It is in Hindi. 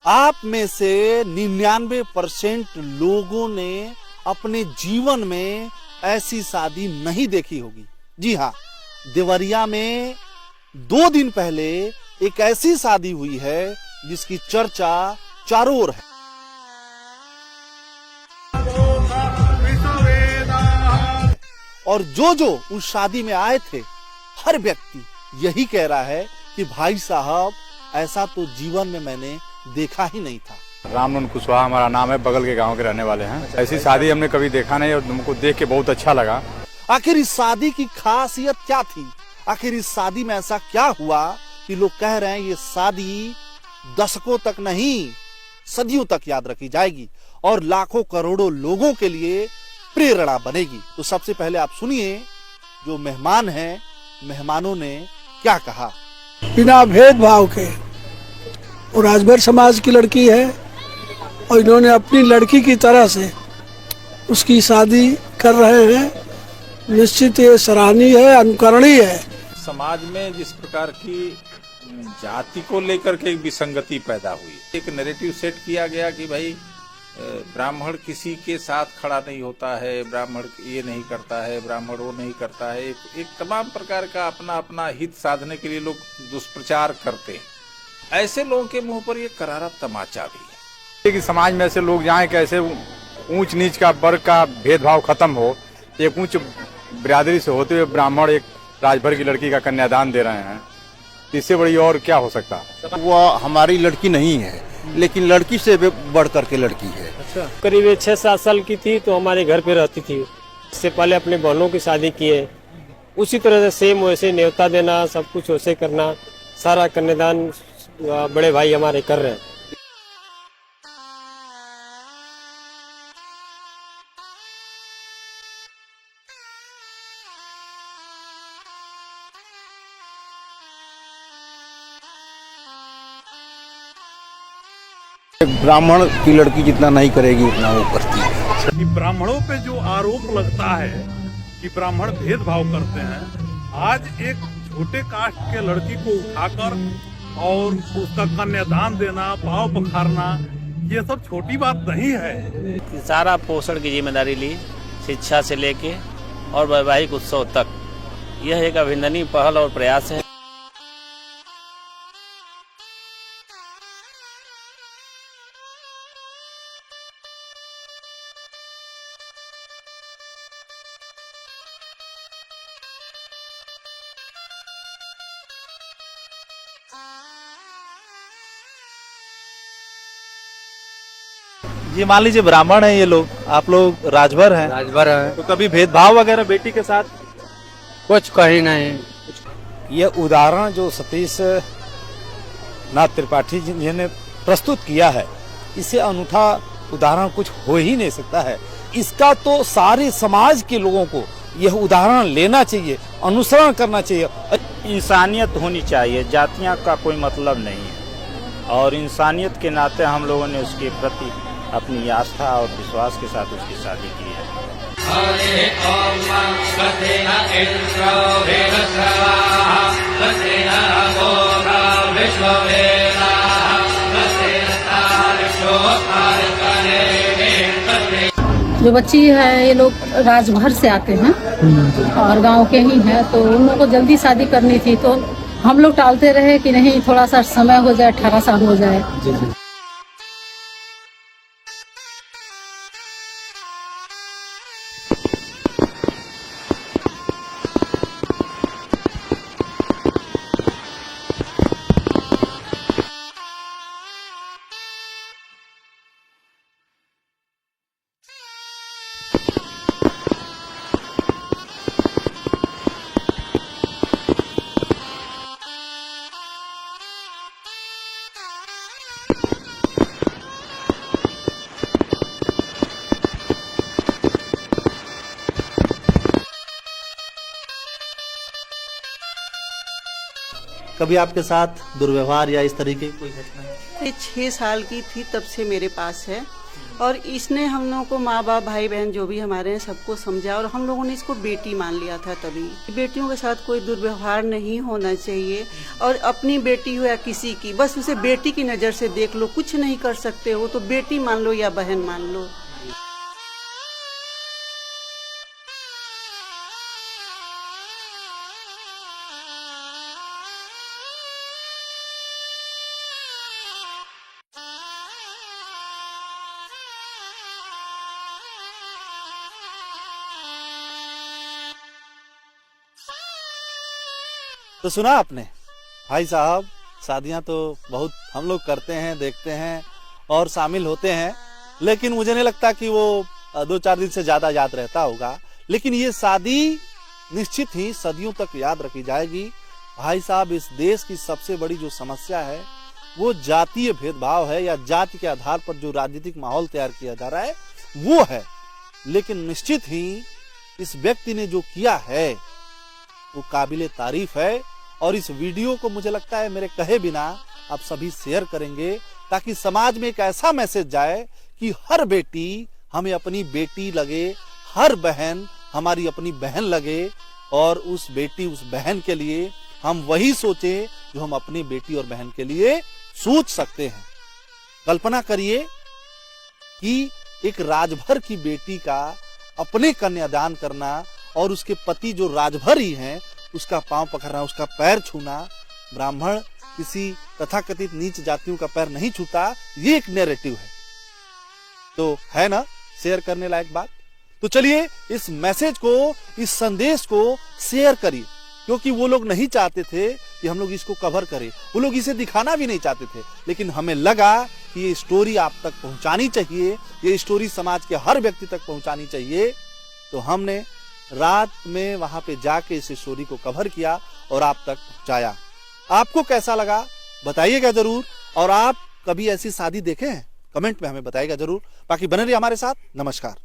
आप में से 99% लोगों ने अपने जीवन में ऐसी शादी नहीं देखी होगी। जी हाँ, देवरिया में 2 दिन पहले एक ऐसी शादी हुई है जिसकी चर्चा चारों ओर है। और जो उस शादी में आए थे, हर व्यक्ति यही कह रहा है कि भाई साहब ऐसा तो जीवन में मैंने देखा ही नहीं था। रामनंद कुशवाहा हमारा नाम है, बगल के गांव के रहने वाले हैं। ऐसी शादी हमने कभी देखा नहीं और तुमको देख के बहुत अच्छा लगा। आखिर इस शादी की खासियत क्या थी? आखिर इस शादी में ऐसा क्या हुआ कि लोग कह रहे हैं ये शादी दशकों तक नहीं, सदियों तक याद रखी जाएगी और लाखों करोड़ों लोगों के लिए प्रेरणा बनेगी। तो सबसे पहले आप सुनिए जो मेहमान हैं, मेहमानों ने क्या कहा। बिना भेदभाव के, वो राजभर समाज की लड़की है और इन्होंने अपनी लड़की की तरह से उसकी शादी कर रहे हैं। निश्चित ये सराहनीय है, अनुकरणीय है। समाज में जिस प्रकार की जाति को लेकर के एक विसंगति पैदा हुई, एक नैरेटिव सेट किया गया कि भाई ब्राह्मण किसी के साथ खड़ा नहीं होता है, ब्राह्मण ये नहीं करता है, ब्राह्मण वो नहीं करता है। एक तमाम प्रकार का अपना अपना हित साधने के लिए लोग दुष्प्रचार करते हैं। ऐसे लोगों के मुंह पर ये करारा तमाचा भी है कि समाज में ऐसे लोग जाएं कि ऐसे ऊंच नीच का वर्ग का भेदभाव खत्म हो। एक ऊंच बिरादरी से होते हुए ब्राह्मण एक राजभर की लड़की का कन्यादान दे रहे हैं, इससे बड़ी और क्या हो सकता है। वो हमारी लड़की नहीं है, लेकिन लड़की से बढ़ करके लड़की है। अच्छा, करीब 6-7 साल की थी तो हमारे घर पे रहती थी। इससे पहले अपने बहनों की शादी की है। उसी तरह से सेम वैसे न्योता देना, सब कुछ वैसे करना, सारा कन्यादान बड़े भाई हमारे कर रहे हैं। ब्राह्मण की लड़की जितना नहीं करेगी उतना वो करती है। कि ब्राह्मणों पे जो आरोप लगता है कि ब्राह्मण भेदभाव करते हैं, आज एक छोटे कास्ट के लड़की को उठाकर और उसका कन्यादान देना, भाव पखारना, ये सब छोटी बात नहीं है। सारा पोषण की जिम्मेदारी ली, शिक्षा से लेके और वैवाहिक उत्सव तक। यह एक अभिनंदनीय पहल और प्रयास है। ये मान लीजिए ब्राह्मण है ये लोग, आप लोग राजभर हैं। राजभर है तो कभी भेदभाव वगैरह बेटी के साथ? कुछ कहीं नहीं। ये उदाहरण जो सतीश नाथ त्रिपाठी जी ने प्रस्तुत किया है, इससे अनूठा उदाहरण कुछ हो ही नहीं सकता है। इसका तो सारे समाज के लोगों को यह उदाहरण लेना चाहिए, अनुसरण करना चाहिए। इंसानियत होनी चाहिए, जातियां का कोई मतलब नहीं है। और इंसानियत के नाते हम लोगों ने उसके प्रति अपनी आस्था और विश्वास के साथ उसकी शादी की है। जो बच्ची है ये लोग राजभर से आते हैं और गांव के ही हैं, तो उन लोगों को जल्दी शादी करनी थी, तो हम लोग टालते रहे कि नहीं थोड़ा सा समय हो जाए, 18 साल हो जाए। कभी आपके साथ दुर्व्यवहार या इस तरीके की कोई घटना? 6 साल की थी तब से मेरे पास है और इसने हम लोगों को, माँ बाप भाई बहन जो भी हमारे हैं, सबको समझा और हम लोगों ने इसको बेटी मान लिया था। तभी बेटियों के साथ कोई दुर्व्यवहार नहीं होना चाहिए और अपनी बेटी हो या किसी की, बस उसे बेटी की नज़र से देख लो, कुछ नहीं कर सकते हो तो बेटी मान लो या बहन मान लो। तो सुना आपने भाई साहब, शादियां तो बहुत हम लोग करते हैं, देखते हैं और शामिल होते हैं, लेकिन मुझे नहीं लगता कि वो 2-4 दिन से ज्यादा याद रहता होगा। लेकिन ये शादी निश्चित ही सदियों तक याद रखी जाएगी। भाई साहब, इस देश की सबसे बड़ी जो समस्या है वो जातीय भेदभाव है, या जाति के आधार पर जो राजनीतिक माहौल तैयार किया जा रहा है वो है। लेकिन निश्चित ही इस व्यक्ति ने जो किया है वो काबिले तारीफ है। और इस वीडियो को मुझे लगता है मेरे कहे बिना आप सभी शेयर करेंगे, ताकि समाज में एक ऐसा मैसेज जाए कि हर बेटी हमें अपनी बेटी लगे, हर बहन हमारी अपनी बहन लगे, और उस बेटी उस बहन के लिए हम वही सोचें जो हम अपनी बेटी और बहन के लिए सोच सकते हैं। कल्पना करिए कि एक राजभर की बेटी का अपने कन्यादान करना और उसके पति जो राजभर ही हैं उसका पांव पकड़ना, उसका पैर छूना। ब्राह्मण किसी तथाकथित नीच जातियों का पैर नहीं छूता, ये एक नैरेटिव है। तो है ना शेयर करने लायक बात। तो चलिए इस मैसेज को, इस संदेश को शेयर करिए, क्योंकि वो लोग नहीं चाहते थे कि हम लोग इसको कवर करें, वो लोग इसे दिखाना भी नहीं चाहते थे, लेकिन हमें लगा कि ये स्टोरी आप तक पहुंचानी चाहिए, ये स्टोरी समाज के हर व्यक्ति तक पहुंचानी चाहिए। तो हमने रात में वहां पे जाके इस स्टोरी को कवर किया और आप तक पहुंचाया। आपको कैसा लगा बताइएगा जरूर, और आप कभी ऐसी शादी देखे हैं कमेंट में हमें बताइएगा जरूर। बाकी बने रहिए हमारे साथ। नमस्कार।